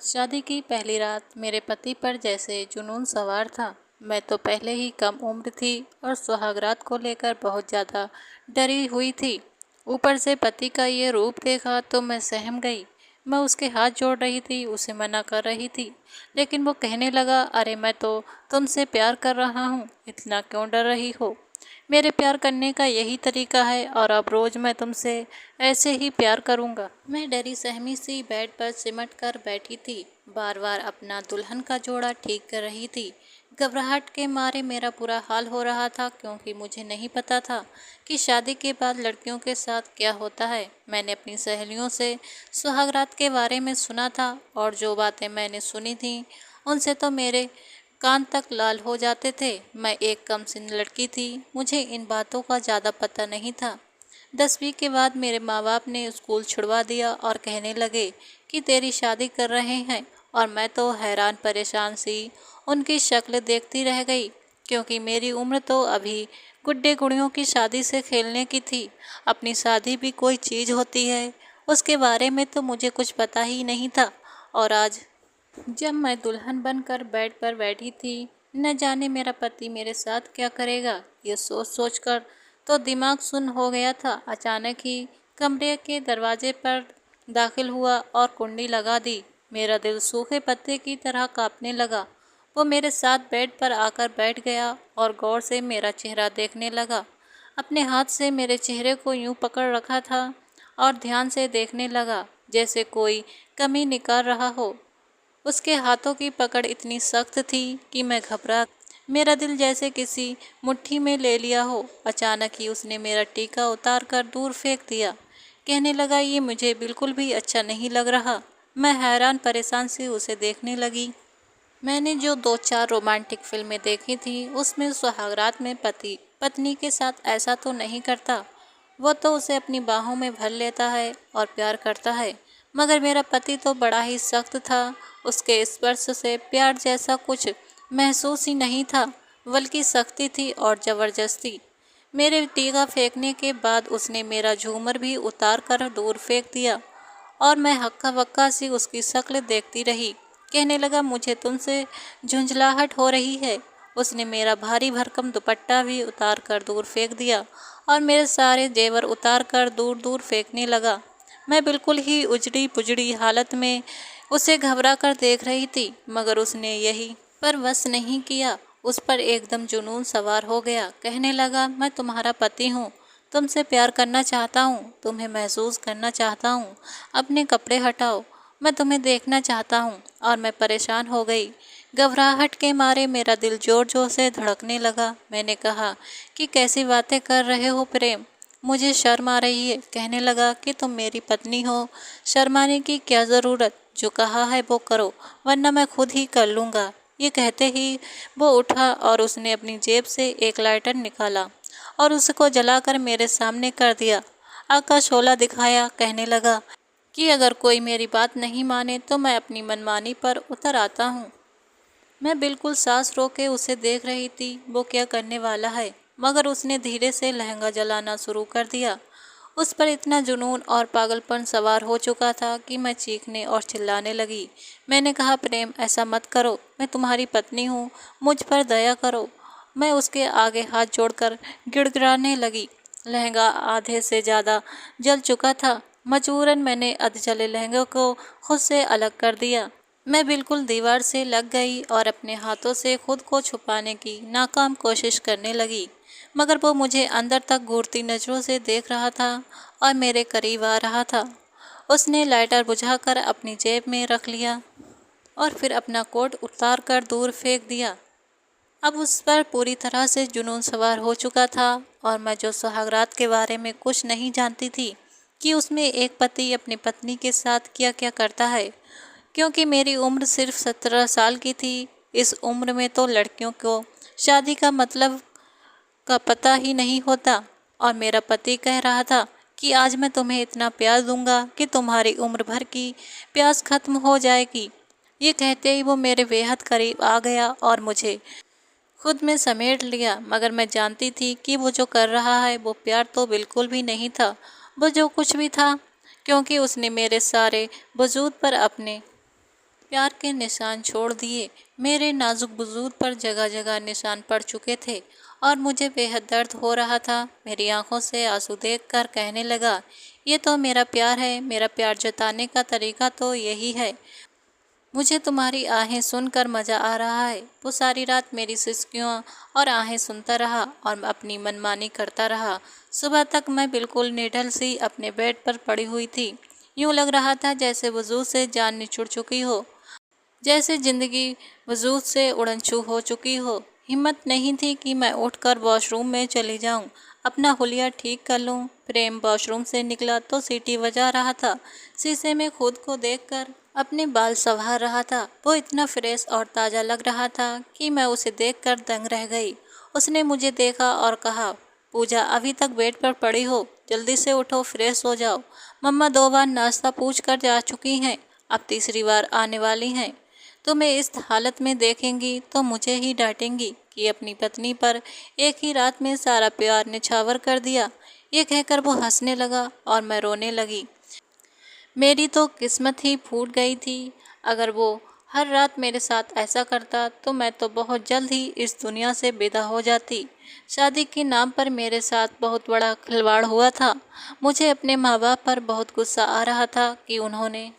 शादी की पहली रात मेरे पति पर जैसे जुनून सवार था। मैं तो पहले ही कम उम्र थी और सुहागरात को लेकर बहुत ज़्यादा डरी हुई थी। ऊपर से पति का ये रूप देखा तो मैं सहम गई। मैं उसके हाथ जोड़ रही थी, उसे मना कर रही थी, लेकिन वो कहने लगा, अरे मैं तो तुमसे प्यार कर रहा हूँ, इतना क्यों डर रही हो। मेरे प्यार करने का यही तरीका है और अब रोज़ मैं तुमसे ऐसे ही प्यार करूँगा। मैं डरी सहमी सी बेड पर सिमट कर बैठी थी, बार बार अपना दुल्हन का जोड़ा ठीक कर रही थी। घबराहट के मारे मेरा बुरा हाल हो रहा था, क्योंकि मुझे नहीं पता था कि शादी के बाद लड़कियों के साथ क्या होता है। मैंने अपनी सहेलियों से सुहागरात के बारे में सुना था, और जो बातें मैंने सुनी थी उनसे तो मेरे कान तक लाल हो जाते थे। मैं एक कमसिन लड़की थी, मुझे इन बातों का ज़्यादा पता नहीं था। 10वीं के बाद मेरे माँ बाप ने स्कूल छुड़वा दिया और कहने लगे कि तेरी शादी कर रहे हैं, और मैं तो हैरान परेशान सी उनकी शक्ल देखती रह गई, क्योंकि मेरी उम्र तो अभी गुड्डे गुड़ियों की शादी से खेलने की थी। अपनी शादी भी कोई चीज़ होती है, उसके बारे में तो मुझे कुछ पता ही नहीं था। और आज जब मैं दुल्हन बनकर बेड पर बैठी थी, न जाने मेरा पति मेरे साथ क्या करेगा, ये सोच सोच कर तो दिमाग सुन्न हो गया था। अचानक ही कमरे के दरवाजे पर दाखिल हुआ और कुंडी लगा दी। मेरा दिल सूखे पत्ते की तरह कांपने लगा। वो मेरे साथ बेड पर आकर बैठ गया और गौर से मेरा चेहरा देखने लगा। अपने हाथ से मेरे चेहरे को यूं पकड़ रखा था और ध्यान से देखने लगा, जैसे कोई कमी निकाल रहा हो। उसके हाथों की पकड़ इतनी सख्त थी कि मैं घबरा, मेरा दिल जैसे किसी मुट्ठी में ले लिया हो। अचानक ही उसने मेरा टीका उतार कर दूर फेंक दिया। कहने लगा, ये मुझे बिल्कुल भी अच्छा नहीं लग रहा। मैं हैरान परेशान से उसे देखने लगी। मैंने जो दो चार रोमांटिक फिल्में देखी थी, उसमें सुहागरात में पति पत्नी के साथ ऐसा तो नहीं करता। वो तो उसे अपनी बाहों में भर लेता है और प्यार करता है, मगर मेरा पति तो बड़ा ही सख्त था। उसके स्पर्श से प्यार जैसा कुछ महसूस ही नहीं था, बल्कि सख्ती थी और ज़बरदस्ती। मेरे टीका फेंकने के बाद उसने मेरा झूमर भी उतार कर दूर फेंक दिया, और मैं हक्का बक्का सी उसकी शक्ल देखती रही। कहने लगा, मुझे तुमसे झुंझलाहट हो रही है। उसने मेरा भारी भरकम दुपट्टा भी उतार कर दूर फेंक दिया और मेरे सारे जेवर उतार कर दूर दूर फेंकने लगा। मैं बिल्कुल ही उजड़ी पुजड़ी हालत में उसे घबरा कर देख रही थी, मगर उसने यही पर बस नहीं किया। उस पर एकदम जुनून सवार हो गया। कहने लगा, मैं तुम्हारा पति हूँ, तुमसे प्यार करना चाहता हूँ, तुम्हें महसूस करना चाहता हूँ। अपने कपड़े हटाओ, मैं तुम्हें देखना चाहता हूँ। और मैं परेशान हो गई। घबराहट के मारे मेरा दिल जोर जोर से धड़कने लगा। मैंने कहा कि कैसी बातें कर रहे हो प्रेम, मुझे शर्म आ रही है। कहने लगा कि तुम मेरी पत्नी हो, शर्माने की क्या ज़रूरत, जो कहा है वो करो, वरना मैं खुद ही कर लूँगा। ये कहते ही वो उठा और उसने अपनी जेब से एक लाइटर निकाला और उसको जलाकर मेरे सामने कर दिया। आकाशोला दिखाया, कहने लगा कि अगर कोई मेरी बात नहीं माने तो मैं अपनी मनमानी पर उतर आता हूँ। मैं बिल्कुल सांस रोके उसे देख रही थी, वो क्या करने वाला है, मगर उसने धीरे से लहंगा जलाना शुरू कर दिया। उस पर इतना जुनून और पागलपन सवार हो चुका था कि मैं चीखने और चिल्लाने लगी। मैंने कहा, प्रेम ऐसा मत करो, मैं तुम्हारी पत्नी हूँ, मुझ पर दया करो। मैं उसके आगे हाथ जोड़कर गिड़गिड़ाने लगी। लहंगा आधे से ज़्यादा जल चुका था। मजबूरन मैंने अध जले लहंगे को खुद से अलग कर दिया। मैं बिल्कुल दीवार से लग गई और अपने हाथों से खुद को छुपाने की नाकाम कोशिश करने लगी, मगर वो मुझे अंदर तक घूरती नज़रों से देख रहा था और मेरे करीब आ रहा था। उसने लाइटर बुझाकर अपनी जेब में रख लिया और फिर अपना कोट उतार कर दूर फेंक दिया। अब उस पर पूरी तरह से जुनून सवार हो चुका था, और मैं जो सुहागरात के बारे में कुछ नहीं जानती थी कि उसमें एक पति अपनी पत्नी के साथ क्या क्या करता है, क्योंकि मेरी उम्र सिर्फ 17 साल की थी। इस उम्र में तो लड़कियों को शादी का मतलब का पता ही नहीं होता। और मेरा पति कह रहा था कि आज मैं तुम्हें इतना प्यार दूंगा कि तुम्हारी उम्र भर की प्यास खत्म हो जाएगी। ये कहते ही वो मेरे बेहद करीब आ गया और मुझे खुद में समेट लिया, मगर मैं जानती थी कि वो जो कर रहा है वो प्यार तो बिल्कुल भी नहीं था, वो जो कुछ भी था, क्योंकि उसने मेरे सारे वजूद पर अपने प्यार के निशान छोड़ दिए। मेरे नाजुक वजूद पर जगह जगह निशान पड़ चुके थे और मुझे बेहद दर्द हो रहा था। मेरी आंखों से आंसू देखकर कहने लगा, ये तो मेरा प्यार है, मेरा प्यार जताने का तरीका तो यही है। मुझे तुम्हारी आहें सुनकर मज़ा आ रहा है। वो सारी रात मेरी सिसकियों और आहें सुनता रहा और अपनी मनमानी करता रहा। सुबह तक मैं बिल्कुल निढल सी अपने बेड पर पड़ी हुई थी। यूं लग रहा था जैसे वजूद से जान निचुड़ चुकी हो, जैसे जिंदगी वजूद से उड़नछू हो चुकी हो। हिम्मत नहीं थी कि मैं उठकर वॉशरूम में चली जाऊं, अपना हुलिया ठीक कर लूं। प्रेम वॉशरूम से निकला तो सीटी बजा रहा था। शीशे में खुद को देखकर अपने बाल संवार रहा था। वो इतना फ्रेश और ताज़ा लग रहा था कि मैं उसे देखकर दंग रह गई। उसने मुझे देखा और कहा, पूजा अभी तक बेड पर पड़ी हो, जल्दी से उठो, फ्रेश हो जाओ। मम्मा 2 बार नाश्ता पूछ कर जा चुकी हैं, अब तीसरी बार आने वाली हैं। तुम्हें इस हालत में देखेंगी तो मुझे ही डांटेंगी कि अपनी पत्नी पर एक ही रात में सारा प्यार निछावर कर दिया। ये कहकर वो हंसने लगा और मैं रोने लगी। मेरी तो किस्मत ही फूट गई थी। अगर वो हर रात मेरे साथ ऐसा करता तो मैं तो बहुत जल्द ही इस दुनिया से विदा हो जाती। शादी के नाम पर मेरे साथ बहुत बड़ा खिलवाड़ हुआ था। मुझे अपने माँ बाप पर बहुत गुस्सा आ रहा था कि उन्होंने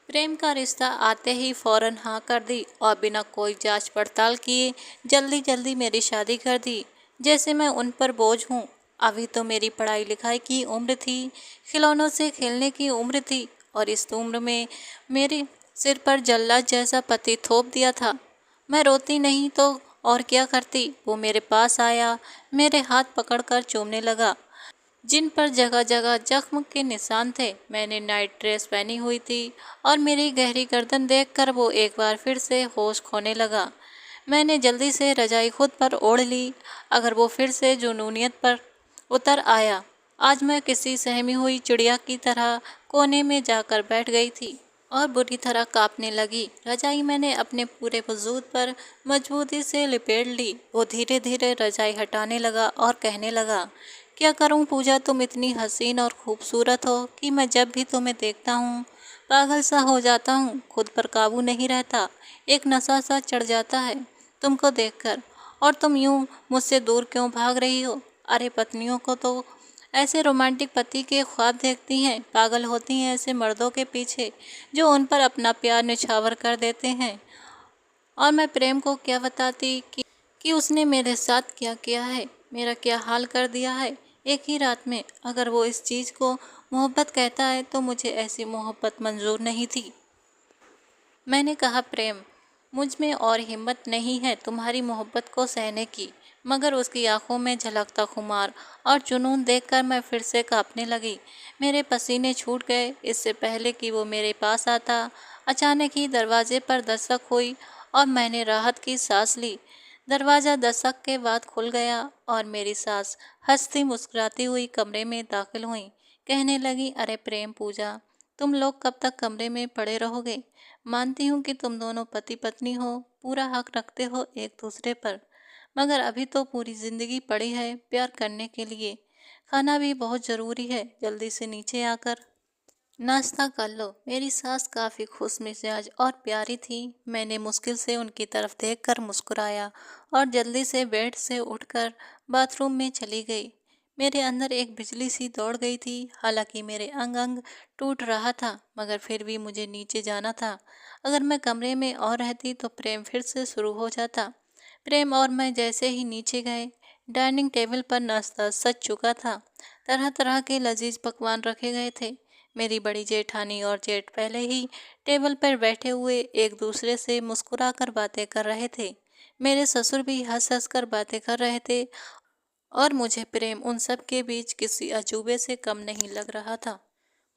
प्रेम का रिश्ता आते ही फौरन हाँ कर दी और बिना कोई जांच पड़ताल किए जल्दी जल्दी मेरी शादी कर दी, जैसे मैं उन पर बोझ हूँ। अभी तो मेरी पढ़ाई लिखाई की उम्र थी, खिलौनों से खेलने की उम्र थी और इस उम्र में मेरे सिर पर जल्लाद जैसा पति थोप दिया था। मैं रोती नहीं तो और क्या करती। वो मेरे पास आया, मेरे हाथ पकड़कर चूमने लगा, जिन पर जगह जगह जख्म के निशान थे। मैंने नाइट ड्रेस पहनी हुई थी और मेरी गहरी गर्दन देखकर वो एक बार फिर से होश खोने लगा। मैंने जल्दी से रजाई खुद पर ओढ़ ली। अगर वो फिर से जुनूनियत पर उतर आया। आज मैं किसी सहमी हुई चिड़िया की तरह कोने में जाकर बैठ गई थी और बुरी तरह कांपने लगी। रजाई मैंने अपने पूरे वजूद पर मजबूती से लिपेट ली। वो धीरे धीरे रजाई हटाने लगा और कहने लगा, क्या करूं पूजा, तुम इतनी हसीन और खूबसूरत हो कि मैं जब भी तुम्हें देखता हूं पागल सा हो जाता हूं। खुद पर काबू नहीं रहता, एक नशा सा चढ़ जाता है तुमको देखकर। और तुम यूं मुझसे दूर क्यों भाग रही हो? अरे पत्नियों को तो ऐसे रोमांटिक पति के ख्वाब देखती हैं, पागल होती हैं ऐसे मर्दों के पीछे जो उन पर अपना प्यार निछावर कर देते हैं। और मैं प्रेम को क्या बताती कि उसने मेरे साथ क्या किया है, मेरा क्या हाल कर दिया है एक ही रात में। अगर वो इस चीज़ को मोहब्बत कहता है तो मुझे ऐसी मोहब्बत मंजूर नहीं थी। मैंने कहा, प्रेम, मुझ में और हिम्मत नहीं है तुम्हारी मोहब्बत को सहने की। मगर उसकी आंखों में झलकता खुमार और जुनून देखकर मैं फिर से कांपने लगी। मेरे पसीने छूट गए। इससे पहले कि वो मेरे पास आता, अचानक ही दरवाजे पर दस्तक हुई और मैंने राहत की सांस ली। दरवाज़ा दस्तक के बाद खुल गया और मेरी सास हंसती मुस्कुराती हुई कमरे में दाखिल हुई। कहने लगी, अरे प्रेम, पूजा, तुम लोग कब तक कमरे में पड़े रहोगे? मानती हूँ कि तुम दोनों पति पत्नी हो, पूरा हक रखते हो एक दूसरे पर, मगर अभी तो पूरी जिंदगी पड़ी है प्यार करने के लिए। खाना भी बहुत ज़रूरी है, जल्दी से नीचे आकर नाश्ता कर लो। मेरी सास काफ़ी खुश मिजाज और प्यारी थी। मैंने मुश्किल से उनकी तरफ देखकर मुस्कुराया और जल्दी से बेड से उठकर बाथरूम में चली गई। मेरे अंदर एक बिजली सी दौड़ गई थी। हालांकि मेरे अंग अंग टूट रहा था, मगर फिर भी मुझे नीचे जाना था। अगर मैं कमरे में और रहती तो प्रेम फिर से शुरू हो जाता। प्रेम और मैं जैसे ही नीचे गए, डाइनिंग टेबल पर नाश्ता सज चुका था। तरह तरह के लजीज पकवान रखे गए थे। मेरी बड़ी जेठानी और जेठ पहले ही टेबल पर बैठे हुए एक दूसरे से मुस्कुराकर बातें कर रहे थे। मेरे ससुर भी हंस हंस कर बातें कर रहे थे और मुझे प्रेम उन सब के बीच किसी अजूबे से कम नहीं लग रहा था।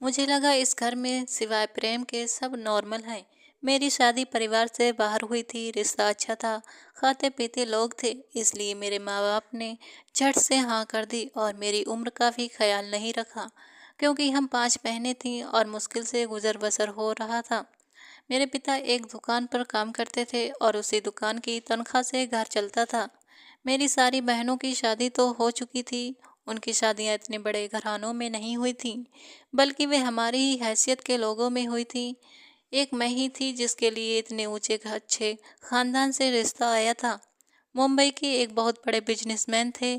मुझे लगा इस घर में सिवाय प्रेम के सब नॉर्मल हैं। मेरी शादी परिवार से बाहर हुई थी, रिश्ता अच्छा था, खाते पीते लोग थे, इसलिए मेरे माँ बाप ने झट से हाँ कर दी और मेरी उम्र का भी ख्याल नहीं रखा, क्योंकि हम 5 बहनें थीं और मुश्किल से गुजर बसर हो रहा था। मेरे पिता एक दुकान पर काम करते थे और उसी दुकान की तनख्वाह से घर चलता था। मेरी सारी बहनों की शादी तो हो चुकी थी। उनकी शादियां इतने बड़े घरानों में नहीं हुई थीं, बल्कि वे हमारी ही हैसियत के लोगों में हुई थी। एक मैं ही थी जिसके लिए इतने ऊंचे अच्छे खानदान से रिश्ता आया था। मुंबई के एक बहुत बड़े बिजनेसमैन थे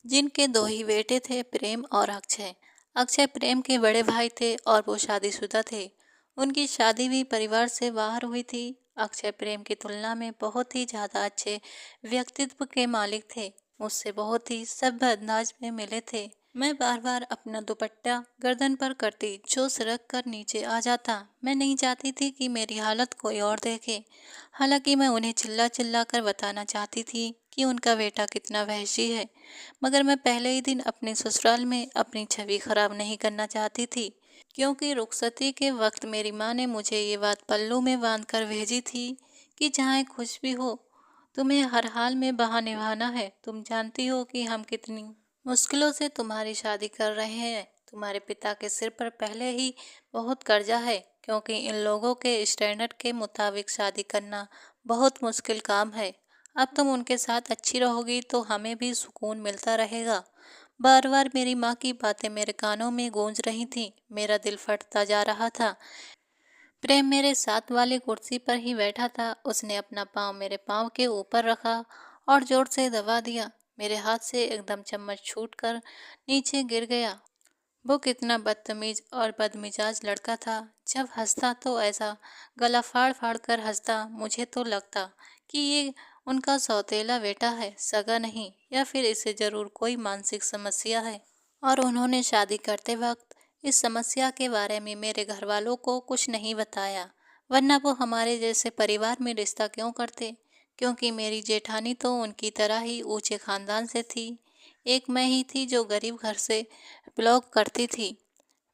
जिनके दो ही बेटे थे, प्रेम और अक्षय। अक्षय प्रेम के बड़े भाई थे और वो शादीशुदा थे। उनकी शादी भी परिवार से बाहर हुई थी। अक्षय प्रेम की तुलना में बहुत ही ज़्यादा अच्छे व्यक्तित्व के मालिक थे। मुझसे बहुत ही सभ्य अंदाज में मिले थे। मैं बार बार अपना दुपट्टा गर्दन पर करती जो सरक कर नीचे आ जाता। मैं नहीं चाहती थी कि मेरी हालत कोई और देखे। हालांकि मैं उन्हें चिल्ला चिल्ला कर बताना चाहती थी कि उनका बेटा कितना वहशी है, मगर मैं पहले ही दिन अपने ससुराल में अपनी छवि खराब नहीं करना चाहती थी, क्योंकि रुखसती के वक्त मेरी माँ ने मुझे ये बात पल्लू में बांध कर भेजी थी कि चाहे कुछ भी हो, तुम्हें हर हाल में बहा निभाना है। तुम जानती हो कि हम कितनी मुश्किलों से तुम्हारी शादी कर रहे हैं। तुम्हारे पिता के सिर पर पहले ही बहुत कर्जा है, क्योंकि इन लोगों के स्टैंडर्ड के मुताबिक शादी करना बहुत मुश्किल काम है। अब तुम उनके साथ अच्छी रहोगी तो हमें भी सुकून मिलता रहेगा। बार बार मेरी माँ की बातें मेरे कानों में गूंज रही थीं। मेरा दिल फटता जा रहा था। प्रेम मेरे साथ वाली कुर्सी पर ही बैठा था। उसने अपना पाँव मेरे पाँव के ऊपर रखा और जोर से दबा दिया। मेरे हाथ से एकदम चम्मच छूटकर नीचे गिर गया। वो कितना बदतमीज और बदमिजाज लड़का था। जब हंसता तो ऐसा गला फाड़ फाड़ कर हंसता, मुझे तो लगता कि ये उनका सौतेला बेटा है, सगा नहीं, या फिर इसे जरूर कोई मानसिक समस्या है। और उन्होंने शादी करते वक्त इस समस्या के बारे में मेरे घर वालों को कुछ नहीं बताया, वरना वो हमारे जैसे परिवार में रिश्ता क्यों करते। क्योंकि मेरी जेठानी तो उनकी तरह ही ऊंचे खानदान से थी। एक मैं ही थी जो गरीब घर से बिलोंग करती थी।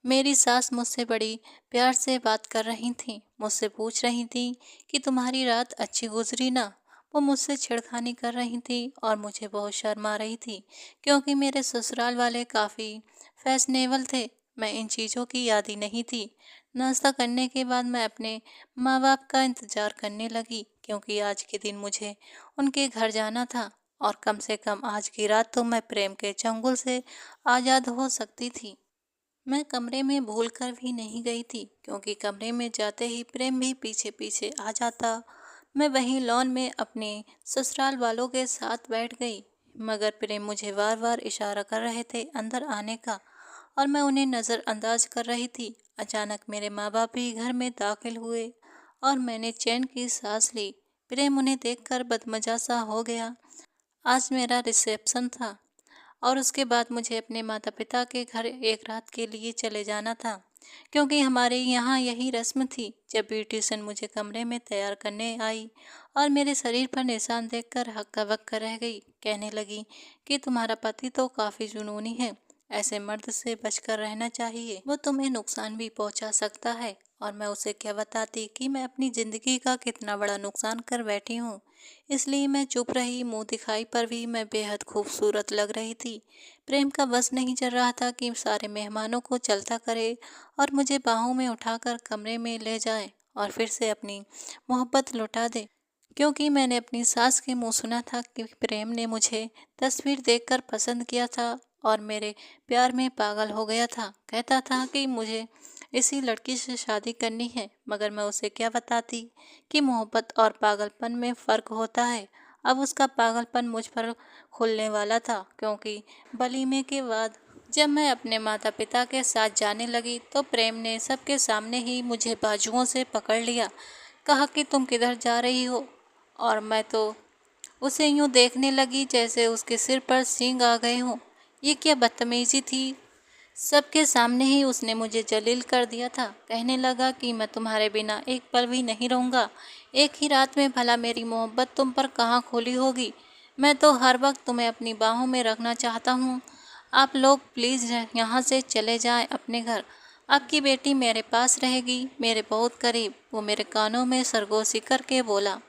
मेरी सास मुझसे बड़ी प्यार से बात कर रही थी। मुझसे पूछ रही थी कि तुम्हारी रात अच्छी गुजरी ना। वो मुझसे छेड़खानी कर रही थी और मुझे बहुत शर्म आ रही थी, क्योंकि मेरे ससुराल वाले काफ़ी फैशनेबल थे। मैं इन चीज़ों की यादी नहीं थी। नाश्ता करने के बाद मैं अपने माँ बाप का इंतज़ार करने लगी, क्योंकि आज के दिन मुझे उनके घर जाना था और कम से कम आज की रात तो मैं प्रेम के चंगुल से आज़ाद हो सकती थी। मैं कमरे में भूल कर भी नहीं गई थी, क्योंकि कमरे में जाते ही प्रेम भी पीछे पीछे आ जाता। मैं वहीं लॉन में अपने ससुराल वालों के साथ बैठ गई, मगर प्रेम मुझे बार बार इशारा कर रहे थे अंदर आने का, और मैं उन्हें नज़रअंदाज कर रही थी। अचानक मेरे माँ बाप भी घर में दाखिल हुए और मैंने चैन की सांस ली। प्रेम उन्हें देखकर बदमजा सा हो गया। आज मेरा रिसेप्शन था और उसके बाद मुझे अपने माता पिता के घर एक रात के लिए चले जाना था, क्योंकि हमारे यहाँ यही रस्म थी। जब ब्यूटिशियन मुझे कमरे में तैयार करने आई और मेरे शरीर पर निशान देखकर हक्का बक्का रह गई। कहने लगी कि तुम्हारा पति तो काफ़ी जुनूनी है, ऐसे मर्द से बचकर रहना चाहिए, वो तुम्हें नुकसान भी पहुँचा सकता है। और मैं उसे क्या बताती कि मैं अपनी ज़िंदगी का कितना बड़ा नुकसान कर बैठी हूँ। इसलिए मैं चुप रही। मुंह दिखाई पर भी मैं बेहद खूबसूरत लग रही थी। प्रेम का बस नहीं चल रहा था कि सारे मेहमानों को चलता करे और मुझे बाहों में उठाकर कमरे में ले जाए और फिर से अपनी मोहब्बत लुटा दे। क्योंकि मैंने अपनी सास के मुंह सुना था कि प्रेम ने मुझे तस्वीर देखकर पसंद किया था और मेरे प्यार में पागल हो गया था। कहता था कि मुझे इसी लड़की से शादी करनी है, मगर मैं उसे क्या बताती कि मोहब्बत और पागलपन में फ़र्क होता है। अब उसका पागलपन मुझ पर खुलने वाला था, क्योंकि वलीमे के बाद जब मैं अपने माता पिता के साथ जाने लगी तो प्रेम ने सबके सामने ही मुझे बाजुओं से पकड़ लिया। कहा कि तुम किधर जा रही हो, और मैं तो उसे यूं देखने लगी जैसे उसके सिर पर सींग आ गए हों। ये क्या बदतमीजी थी। सबके सामने ही उसने मुझे जलील कर दिया था। कहने लगा कि मैं तुम्हारे बिना एक पल भी नहीं रहूँगा। एक ही रात में भला मेरी मोहब्बत तुम पर कहाँ खोली होगी। मैं तो हर वक्त तुम्हें अपनी बाहों में रखना चाहता हूँ। आप लोग प्लीज़ यहाँ से चले जाएं अपने घर। आपकी बेटी मेरे पास रहेगी, मेरे बहुत करीब। वो मेरे कानों में सरगोशी करके बोला।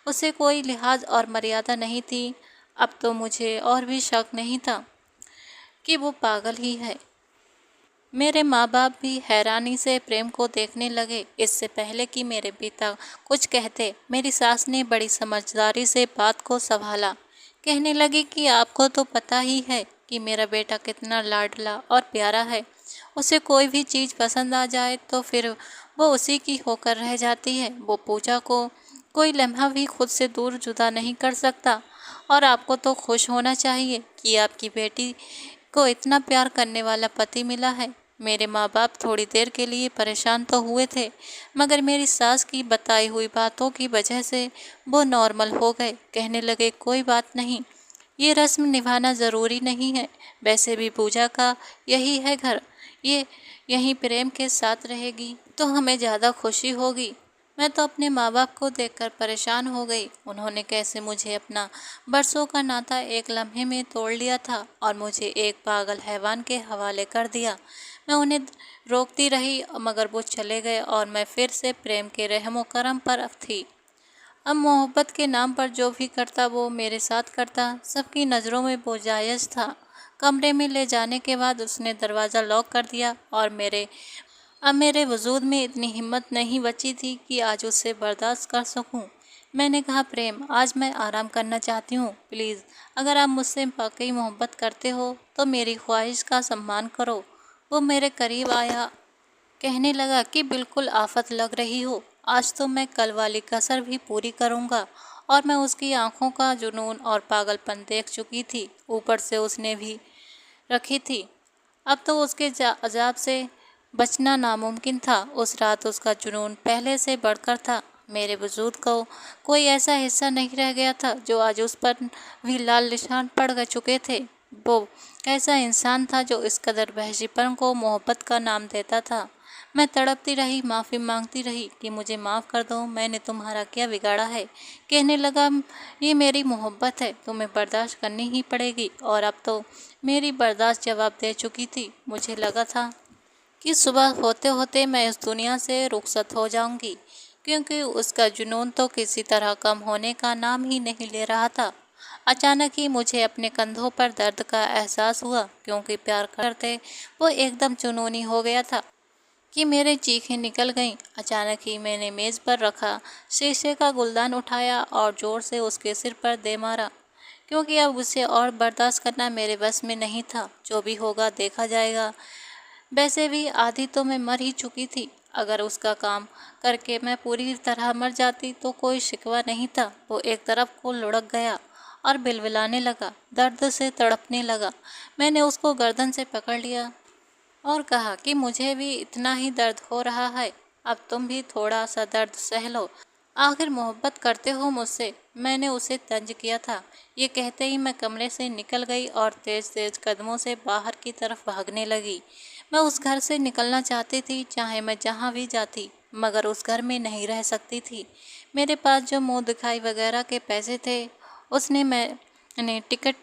उसे कोई लिहाज और मर्यादा नहीं थी। अब तो मुझे और भी शक नहीं था कि वो पागल ही है। मेरे माँ बाप भी हैरानी से प्रेम को देखने लगे। इससे पहले कि मेरे पिता कुछ कहते, मेरी सास ने बड़ी समझदारी से बात को संभाला। कहने लगी कि आपको तो पता ही है कि मेरा बेटा कितना लाडला और प्यारा है। उसे कोई भी चीज़ पसंद आ जाए तो फिर वो उसी की होकर रह जाती है। वो पूजा को कोई लम्हा भी खुद से दूर जुदा नहीं कर सकता। और आपको तो खुश होना चाहिए कि आपकी बेटी को इतना प्यार करने वाला पति मिला है। मेरे माँ बाप थोड़ी देर के लिए परेशान तो हुए थे, मगर मेरी सास की बताई हुई बातों की वजह से वो नॉर्मल हो गए। कहने लगे कोई बात नहीं, ये रस्म निभाना ज़रूरी नहीं है। वैसे भी पूजा का यही है घर, ये यहीं प्रेम के साथ रहेगी तो हमें ज़्यादा खुशी होगी। मैं तो अपने माँ बाप को देखकर परेशान हो गई। उन्होंने कैसे मुझे अपना बरसों का नाता एक लम्हे में तोड़ लिया था और मुझे एक पागल हैवान के हवाले कर दिया। मैं उन्हें रोकती रही मगर वो चले गए और मैं फिर से प्रेम के रहमो करम पर थी। अब मोहब्बत के नाम पर जो भी करता वो मेरे साथ करता। सबकी नज़रों में वो जायज़ था। कमरे में ले जाने के बाद उसने दरवाज़ा लॉक कर दिया और अब मेरे वजूद में इतनी हिम्मत नहीं बची थी कि आज उसे बर्दाश्त कर सकूं। मैंने कहा प्रेम, आज मैं आराम करना चाहती हूँ। प्लीज़, अगर आप मुझसे वाकई मोहब्बत करते हो तो मेरी ख्वाहिश का सम्मान करो। वो मेरे करीब आया, कहने लगा कि बिल्कुल आफत लग रही हो। आज तो मैं कल वाली कसर भी पूरी करूँगा। और मैं उसकी आंखों का जुनून और पागलपन देख चुकी थी। ऊपर से उसने भी रखी थी। अब तो उसके अजाब से बचना नामुमकिन था। उस रात उसका जुनून पहले से बढ़कर था। मेरे वजूद को कोई ऐसा हिस्सा नहीं रह गया था जो आज उस पर भी लाल निशान पड़ गए चुके थे। वो ऐसा इंसान था जो इस कदर वहशीपन को मोहब्बत का नाम देता था। मैं तड़पती रही, माफ़ी मांगती रही कि मुझे माफ़ कर दो, मैंने तुम्हारा क्या बिगाड़ा है। कहने लगा ये मेरी मोहब्बत है, तुम्हें बर्दाश्त करनी ही पड़ेगी। और अब तो मेरी बर्दाश्त जवाब दे चुकी थी। मुझे लगा था कि सुबह होते होते मैं इस दुनिया से रुखसत हो जाऊंगी, क्योंकि उसका जुनून तो किसी तरह कम होने का नाम ही नहीं ले रहा था। अचानक ही मुझे अपने कंधों पर दर्द का एहसास हुआ, क्योंकि प्यार करते वो एकदम जुनूनी हो गया था कि मेरे चीखें निकल गईं। अचानक ही मैंने मेज़ पर रखा शीशे का गुलदान उठाया और ज़ोर से उसके सिर पर दे मारा, क्योंकि अब उसे और बर्दाश्त करना मेरे बस में नहीं था। जो भी होगा देखा जाएगा। वैसे भी आधी तो मैं मर ही चुकी थी। अगर उसका काम करके मैं पूरी तरह मर जाती तो कोई शिकवा नहीं था। वो एक तरफ को लुढ़क गया और बिलबिलाने लगा, दर्द से तड़पने लगा। मैंने उसको गर्दन से पकड़ लिया और कहा कि मुझे भी इतना ही दर्द हो रहा है, अब तुम भी थोड़ा सा दर्द सह लो। आखिर मोहब्बत करते हो मुझसे, मैंने उसे तंज किया था। ये कहते ही मैं कमरे से निकल गई और तेज तेज कदमों से बाहर की तरफ भागने लगी। मैं उस घर से निकलना चाहती थी, चाहे मैं जहाँ भी जाती, मगर उस घर में नहीं रह सकती थी। मेरे पास जो मुँह दिखाई वगैरह के पैसे थे, उसने मैंने टिकट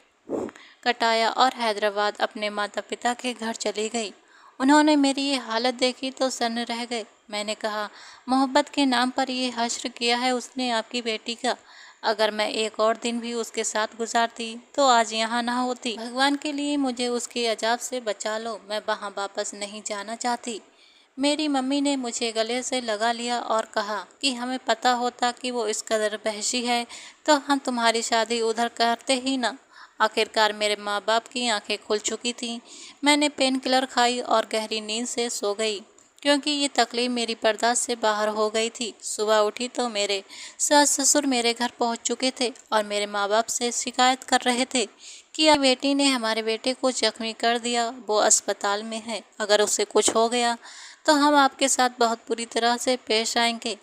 कटाया और हैदराबाद अपने माता पिता के घर चली गई। उन्होंने मेरी ये हालत देखी तो सन्न रह गए। मैंने कहा, मोहब्बत के नाम पर ये हश्र किया है उसने आपकी बेटी का। अगर मैं एक और दिन भी उसके साथ गुजारती तो आज यहाँ ना होती। भगवान के लिए मुझे उसके अजाब से बचा लो, मैं वहाँ वापस नहीं जाना चाहती। मेरी मम्मी ने मुझे गले से लगा लिया और कहा कि हमें पता होता कि वो इस कदर वहशी है तो हम तुम्हारी शादी उधर करते ही ना। आखिरकार मेरे माँ बाप की आंखें खुल चुकी थीं। मैंने पेन किलर खाई और गहरी नींद से सो गई, क्योंकि ये तकलीफ मेरी बर्दाश्त से बाहर हो गई थी। सुबह उठी तो मेरे सास ससुर मेरे घर पहुंच चुके थे और मेरे माँ बाप से शिकायत कर रहे थे कि अब बेटी ने हमारे बेटे को जख्मी कर दिया, वो अस्पताल में है, अगर उसे कुछ हो गया तो हम आपके साथ बहुत बुरी तरह से पेश आएंगे।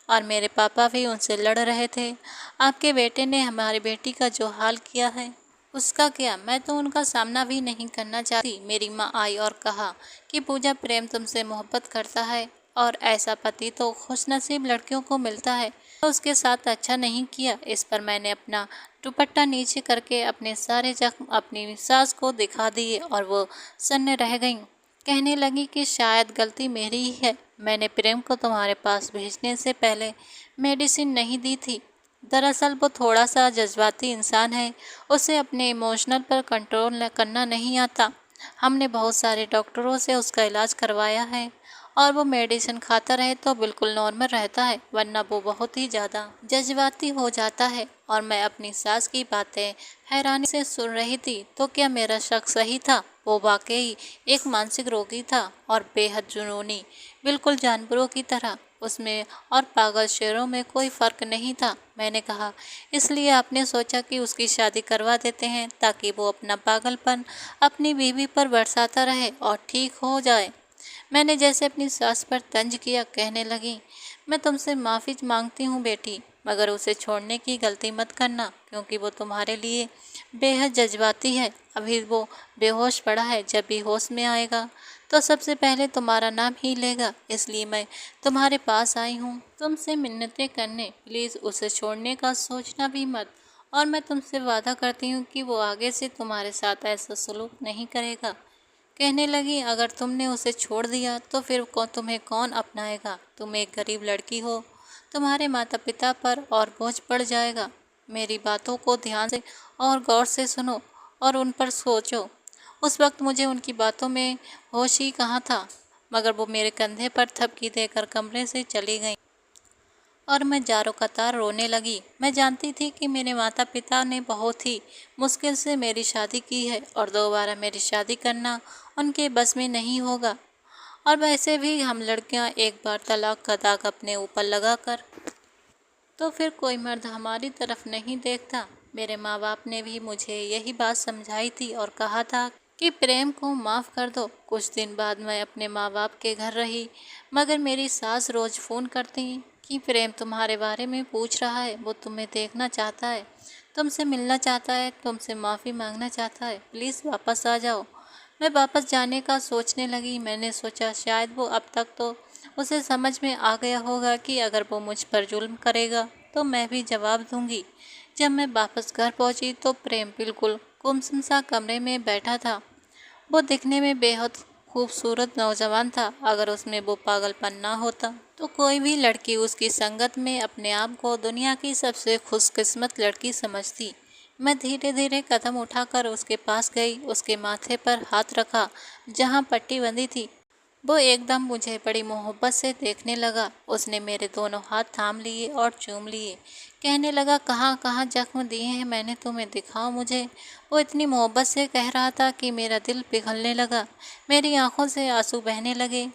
और मेरे पापा भी उनसे लड़ रहे थे, आपके बेटे ने हमारी बेटी का जो हाल किया है उसका क्या। मैं तो उनका सामना भी नहीं करना चाहती। मेरी माँ आई और कहा कि पूजा, प्रेम तुमसे मोहब्बत करता है और ऐसा पति तो खुशनसीब लड़कियों को मिलता है, तो उसके साथ अच्छा नहीं किया। इस पर मैंने अपना दुपट्टा नीचे करके अपने सारे जख्म अपनी सास को दिखा दिए और वो सन्न रह गईं। कहने लगी कि शायद गलती मेरी ही है, मैंने प्रेम को तुम्हारे पास भेजने से पहले मेडिसिन नहीं दी थी। दरअसल वो थोड़ा सा जज्बाती इंसान है, उसे अपने इमोशनल पर कंट्रोल करना नहीं आता। हमने बहुत सारे डॉक्टरों से उसका इलाज करवाया है और वो मेडिसिन खाता रहे तो बिल्कुल नॉर्मल रहता है, वरना वो बहुत ही ज़्यादा जज्बाती हो जाता है। और मैं अपनी सास की बातें हैरानी से सुन रही थी। तो क्या मेरा शक सही था? वो वाकई एक मानसिक रोगी था और बेहद जुनूनी, बिल्कुल जानवरों की तरह। उसमें और पागल शेरों में कोई फर्क नहीं था। मैंने कहा, इसलिए आपने सोचा कि उसकी शादी करवा देते हैं ताकि वो अपना पागलपन अपनी बीवी पर बरसाता रहे और ठीक हो जाए। मैंने जैसे अपनी सास पर तंज किया, कहने लगी, मैं तुमसे माफ़ी मांगती हूँ बेटी, मगर उसे छोड़ने की गलती मत करना, क्योंकि वो तुम्हारे लिए बेहद जज्बाती है। अभी वो बेहोश पड़ा है, जब भी होश में आएगा तो सबसे पहले तुम्हारा नाम ही लेगा। इसलिए मैं तुम्हारे पास आई हूँ तुमसे मिन्नतें करने। प्लीज़ उसे छोड़ने का सोचना भी मत, और मैं तुमसे वादा करती हूँ कि वो आगे से तुम्हारे साथ ऐसा सलूक नहीं करेगा। कहने लगी, अगर तुमने उसे छोड़ दिया तो फिर तुम्हें कौन अपनाएगा? तुम एक गरीब लड़की हो, तुम्हारे माता पिता पर और बोझ पड़ जाएगा। मेरी बातों को ध्यान से और गौर से सुनो और उन पर सोचो। उस वक्त मुझे उनकी बातों में होश ही कहाँ था, मगर वो मेरे कंधे पर थपकी देकर कमरे से चली गई और मैं जारो कतार रोने लगी। मैं जानती थी कि मेरे माता पिता ने बहुत ही मुश्किल से मेरी शादी की है और दोबारा मेरी शादी करना उनके बस में नहीं होगा। और वैसे भी हम लड़कियां एक बार तलाक का दाग अपने ऊपर लगाकर तो फिर कोई मर्द हमारी तरफ नहीं देखता। मेरे माँ बाप ने भी मुझे यही बात समझाई थी और कहा था कि प्रेम को माफ़ कर दो। कुछ दिन बाद मैं अपने माँ बाप के घर रही, मगर मेरी सास रोज़ फ़ोन करती कि प्रेम तुम्हारे बारे में पूछ रहा है, वो तुम्हें देखना चाहता है, तुमसे मिलना चाहता है, तुमसे माफ़ी मांगना चाहता है, प्लीज़ वापस आ जाओ। मैं वापस जाने का सोचने लगी। मैंने सोचा शायद वो अब तक तो उसे समझ में आ गया होगा कि अगर वो मुझ पर जुल्म करेगा तो मैं भी जवाब दूंगी। जब मैं वापस घर पहुंची तो प्रेम बिल्कुल गुमसुम सा कमरे में बैठा था। वो दिखने में बेहद खूबसूरत नौजवान था। अगर उसमें वो पागलपन ना होता तो कोई भी लड़की उसकी संगत में अपने आप को दुनिया की सबसे खुशकिस्मत लड़की समझती। मैं धीरे धीरे कदम उठाकर उसके पास गई, उसके माथे पर हाथ रखा जहाँ पट्टी बंधी थी। वो एकदम मुझे बड़ी मोहब्बत से देखने लगा। उसने मेरे दोनों हाथ थाम लिए और चूम लिए। कहने लगा, कहाँ कहाँ जख्म दिए हैं मैंने तुम्हें, दिखाओ मुझे। वो इतनी मोहब्बत से कह रहा था कि मेरा दिल पिघलने लगा, मेरी आंखों से आंसू बहने लगे।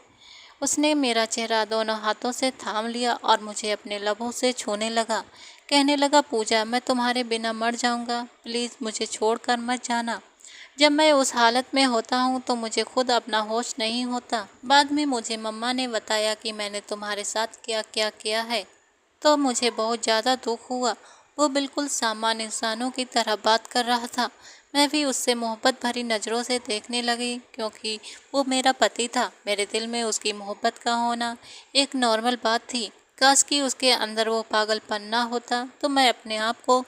उसने मेरा चेहरा दोनों हाथों से थाम लिया और मुझे अपने लबों से छूने लगा। कहने लगा, पूजा, मैं तुम्हारे बिना मर जाऊंगा, प्लीज़ मुझे छोड़कर मत जाना। जब मैं उस हालत में होता हूँ तो मुझे खुद अपना होश नहीं होता। बाद में मुझे मम्मा ने बताया कि मैंने तुम्हारे साथ क्या क्या किया है, तो मुझे बहुत ज़्यादा दुख हुआ। वो बिल्कुल सामान्य इंसानों की तरह बात कर रहा था। मैं भी उससे मोहब्बत भरी नज़रों से देखने लगी, क्योंकि वो मेरा पति था। मेरे दिल में उसकी मोहब्बत का होना एक नॉर्मल बात थी। काश कि उसके अंदर वो पागलपन ना होता तो मैं अपने आप को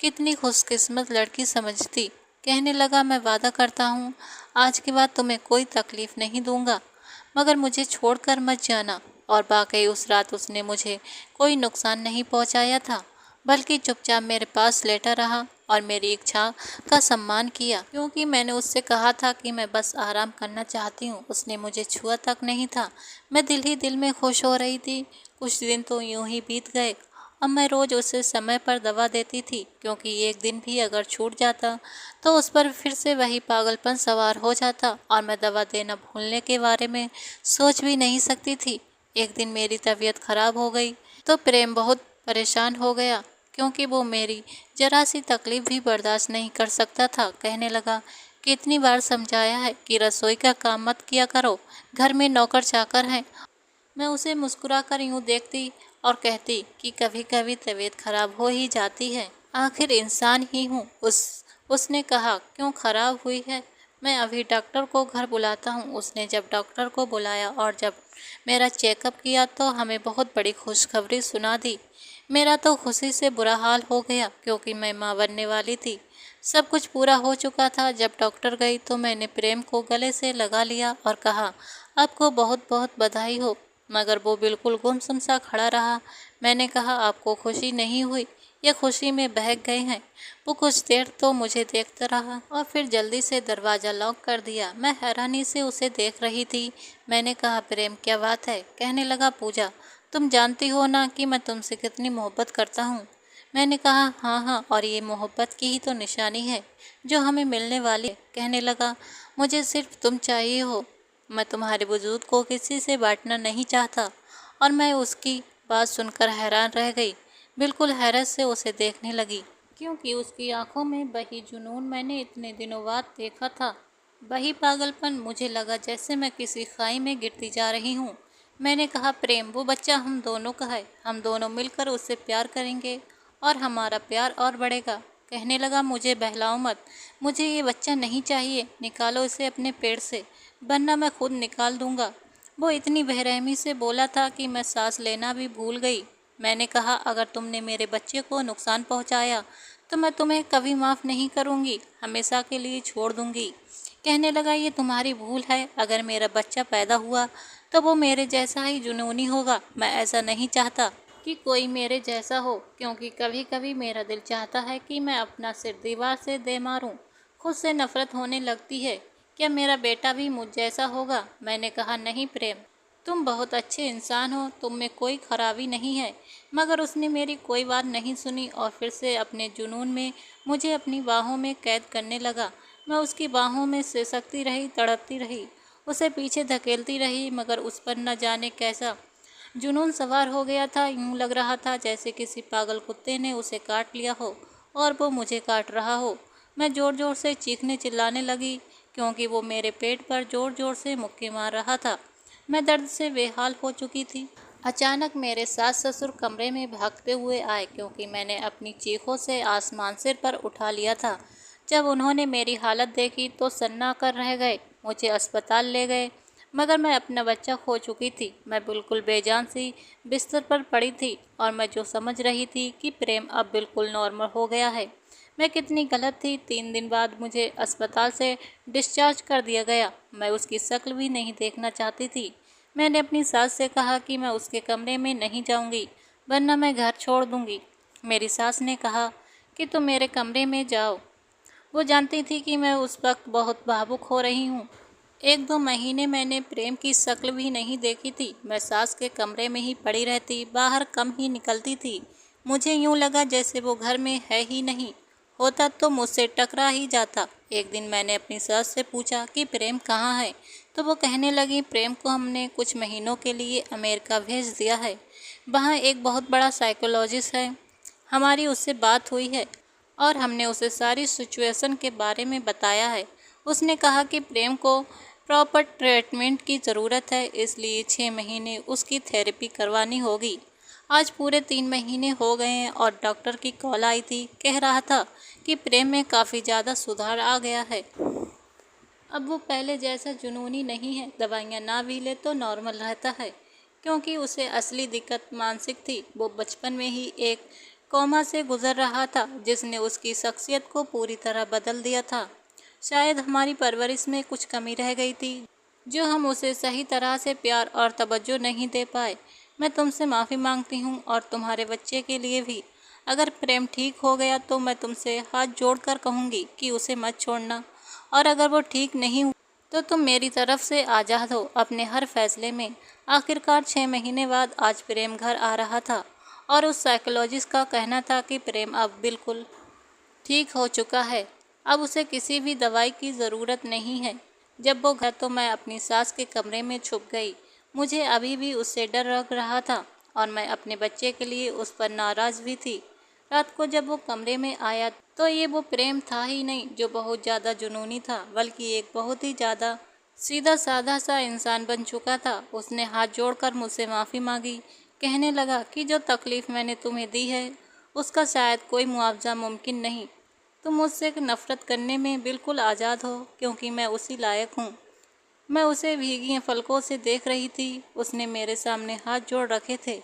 कितनी खुशकिस्मत लड़की समझती। कहने लगा, मैं वादा करता हूँ आज के बाद तुम्हें कोई तकलीफ़ नहीं दूंगा, मगर मुझे छोड़कर मत जाना। और वाकई उस रात उसने मुझे कोई नुकसान नहीं पहुँचाया था, बल्कि चुपचाप मेरे पास लेटा रहा और मेरी इच्छा का सम्मान किया, क्योंकि मैंने उससे कहा था कि मैं बस आराम करना चाहती हूँ। उसने मुझे छुआ तक नहीं था। मैं दिल ही दिल में खुश हो रही थी। कुछ दिन तो यूं ही बीत गए। अब मैं रोज़ उसे समय पर दवा देती थी, क्योंकि एक दिन भी अगर छूट जाता तो उस पर फिर से वही पागलपन सवार हो जाता और मैं दवा देना भूलने के बारे में सोच भी नहीं सकती थी। एक दिन मेरी तबीयत खराब हो गई तो प्रेम बहुत परेशान हो गया, क्योंकि वो मेरी जरा सी तकलीफ़ भी बर्दाश्त नहीं कर सकता था। कहने लगा, कितनी बार समझाया है कि रसोई का काम मत किया करो, घर में नौकर चाकर हैं। मैं उसे मुस्कुराकर यूँ देखती और कहती कि कभी कभी तबीयत खराब हो ही जाती है, आखिर इंसान ही हूँ। उसने कहा, क्यों खराब हुई है? मैं अभी डॉक्टर को घर बुलाता हूँ। उसने जब डॉक्टर को बुलाया और जब मेरा चेकअप किया तो हमें बहुत बड़ी खुशखबरी सुना दी। मेरा तो खुशी से बुरा हाल हो गया, क्योंकि मैं माँ बनने वाली थी। सब कुछ पूरा हो चुका था। जब डॉक्टर गई तो मैंने प्रेम को गले से लगा लिया और कहा, आपको बहुत बहुत बधाई हो। मगर वो बिल्कुल गुमसुम सा खड़ा रहा। मैंने कहा, आपको खुशी नहीं हुई? ये खुशी में बहक गए हैं। वो कुछ देर तो मुझे देखता रहा और फिर जल्दी से दरवाज़ा लॉक कर दिया। मैं हैरानी से उसे देख रही थी। मैंने कहा, प्रेम, क्या बात है? कहने लगा, पूजा, तुम जानती हो ना कि मैं तुमसे कितनी मोहब्बत करता हूँ। मैंने कहा हाँ हाँ, और ये मोहब्बत की ही तो निशानी है जो हमें मिलने वाली है। कहने लगा मुझे सिर्फ तुम चाहिए हो, मैं तुम्हारे वजूद को किसी से बांटना नहीं चाहता। और मैं उसकी बात सुनकर हैरान रह गई, बिल्कुल हैरत से उसे देखने लगी, क्योंकि उसकी आंखों में वही जुनून मैंने इतने दिनों बाद देखा था, वही पागलपन। मुझे लगा जैसे मैं किसी खाई में गिरती जा रही हूँ। मैंने कहा प्रेम, वो बच्चा हम दोनों का है, हम दोनों मिलकर उससे प्यार करेंगे और हमारा प्यार और बढ़ेगा। कहने लगा मुझे बहलाओ मत, मुझे ये बच्चा नहीं चाहिए, निकालो इसे अपने पेट से, वरना मैं खुद निकाल दूंगा। वो इतनी बेरहमी से बोला था कि मैं सांस लेना भी भूल गई। मैंने कहा अगर तुमने मेरे बच्चे को नुकसान पहुंचाया तो मैं तुम्हें कभी माफ़ नहीं करूंगी, हमेशा के लिए छोड़ दूंगी। कहने लगा ये तुम्हारी भूल है, अगर मेरा बच्चा पैदा हुआ तो वो मेरे जैसा ही जुनूनी होगा। मैं ऐसा नहीं चाहता कि कोई मेरे जैसा हो, क्योंकि कभी कभी मेरा दिल चाहता है कि मैं अपना सिर दीवार से दे मारूं। खुद से नफरत होने लगती है। क्या मेरा बेटा भी मुझ जैसा होगा? मैंने कहा नहीं प्रेम, तुम बहुत अच्छे इंसान हो, तुम में कोई खराबी नहीं है। मगर उसने मेरी कोई बात नहीं सुनी और फिर से अपने जुनून में मुझे अपनी बाहों में कैद करने लगा। मैं उसकी बाहों में सिसकती रही, तड़पती रही, उसे पीछे धकेलती रही, मगर उस पर न जाने कैसा जुनून सवार हो गया था। यूं लग रहा था जैसे किसी पागल कुत्ते ने उसे काट लिया हो और वो मुझे काट रहा हो। मैं ज़ोर ज़ोर से चीखने चिल्लाने लगी, क्योंकि वो मेरे पेट पर ज़ोर ज़ोर से मुक्के मार रहा था। मैं दर्द से बेहाल हो चुकी थी। अचानक मेरे सास ससुर कमरे में भागते हुए आए, क्योंकि मैंने अपनी चीखों से आसमान सिर पर उठा लिया था। जब उन्होंने मेरी हालत देखी तो सन्ना कर रह गए। मुझे अस्पताल ले गए, मगर मैं अपना बच्चा खो चुकी थी। मैं बिल्कुल बेजान सी बिस्तर पर पड़ी थी और मैं जो समझ रही थी कि प्रेम अब बिल्कुल नॉर्मल हो गया है। मैं कितनी गलत थी। 3 दिन बाद मुझे अस्पताल से डिस्चार्ज कर दिया गया। मैं उसकी शक्ल भी नहीं देखना चाहती थी। मैंने अपनी सास से कहा कि मैं उसके कमरे में नहीं जाऊंगी, वरना मैं घर छोड़ दूंगी। मेरी सास ने कहा कि तुम मेरे कमरे में जाओ। वो जानती थी कि मैं उस वक्त बहुत भावुक हो रही हूँ। 1-2 महीने मैंने प्रेम की शक्ल भी नहीं देखी थी। मैं सास के कमरे में ही पड़ी रहती, बाहर कम ही निकलती थी। मुझे यूं लगा जैसे वो घर में है ही नहीं, होता तो मुझसे टकरा ही जाता। एक दिन मैंने अपनी सास से पूछा कि प्रेम कहाँ है, तो वो कहने लगी प्रेम को हमने कुछ महीनों के लिए अमेरिका भेज दिया है। वहाँ एक बहुत बड़ा साइकोलॉजिस्ट है, हमारी उससे बात हुई है और हमने उसे सारी सिचुएशन के बारे में बताया है। उसने कहा कि प्रेम को प्रॉपर ट्रीटमेंट की ज़रूरत है, इसलिए 6 महीने उसकी थेरेपी करवानी होगी। आज पूरे 3 महीने हो गए हैं और डॉक्टर की कॉल आई थी, कह रहा था कि प्रेम में काफ़ी ज़्यादा सुधार आ गया है। अब वो पहले जैसा जुनूनी नहीं है, दवाइयाँ ना भी ले तो नॉर्मल रहता है। क्योंकि उसे असली दिक्कत मानसिक थी। वो बचपन में ही एक कोमा से गुजर रहा था, जिसने उसकी शख्सियत को पूरी तरह बदल दिया था। शायद हमारी परवरिश में कुछ कमी रह गई थी, जो हम उसे सही तरह से प्यार और तवज्जो नहीं दे पाए। मैं तुमसे माफ़ी मांगती हूँ और तुम्हारे बच्चे के लिए भी। अगर प्रेम ठीक हो गया तो मैं तुमसे हाथ जोड़कर कहूँगी कि उसे मत छोड़ना, और अगर वो ठीक नहीं तो तुम मेरी तरफ से आज़ाद हो अपने हर फैसले में। आखिरकार 6 महीने बाद आज प्रेम घर आ रहा था और उस साइकोलॉजिस्ट का कहना था कि प्रेम अब बिल्कुल ठीक हो चुका है। अब उसे किसी भी दवाई की ज़रूरत नहीं है। जब वो घर तो मैं अपनी सास के कमरे में छुप गई। मुझे अभी भी उससे डर लग रहा था और मैं अपने बच्चे के लिए उस पर नाराज़ भी थी। रात को जब वो कमरे में आया तो ये वो प्रेम था ही नहीं जो बहुत ज़्यादा जुनूनी था, बल्कि एक बहुत ही ज़्यादा सीधा साधा सा इंसान बन चुका था। उसने हाथ जोड़कर मुझसे माफ़ी मांगी। कहने लगा कि जो तकलीफ़ मैंने तुम्हें दी है उसका शायद कोई मुआवजा मुमकिन नहीं। तुम मुझसे नफ़रत करने में बिल्कुल आज़ाद हो, क्योंकि मैं उसी लायक हूँ। मैं उसे भीगी पलकों से देख रही थी। उसने मेरे सामने हाथ जोड़ रखे थे।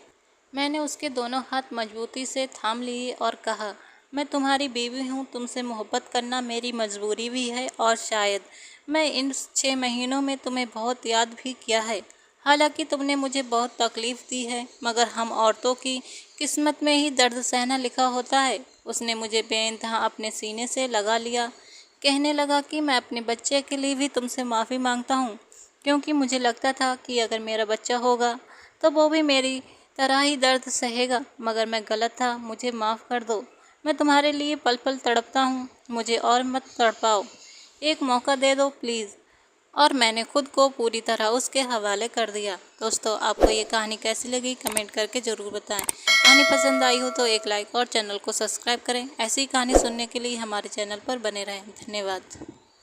मैंने उसके दोनों हाथ मजबूती से थाम लिए और कहा, मैं तुम्हारी बीवी हूँ, तुमसे मोहब्बत करना मेरी मजबूरी भी है और शायद मैं इन 6 महीनों में तुम्हें बहुत याद भी किया है। हालांकि तुमने मुझे बहुत तकलीफ़ दी है, मगर हम औरतों की किस्मत में ही दर्द सहना लिखा होता है। उसने मुझे बेइंतहा अपने सीने से लगा लिया। कहने लगा कि मैं अपने बच्चे के लिए भी तुमसे माफ़ी मांगता हूँ, क्योंकि मुझे लगता था कि अगर मेरा बच्चा होगा तो वो भी मेरी तरह ही दर्द सहेगा, मगर मैं गलत था, मुझे माफ़ कर दो। मैं तुम्हारे लिए पल पल तड़पता हूँ, मुझे और मत तड़पाओ, एक मौका दे दो प्लीज़। और मैंने खुद को पूरी तरह उसके हवाले कर दिया। दोस्तों, आपको ये कहानी कैसी लगी कमेंट करके ज़रूर बताएं। कहानी पसंद आई हो तो एक लाइक और चैनल को सब्सक्राइब करें। ऐसी कहानी सुनने के लिए हमारे चैनल पर बने रहें। धन्यवाद।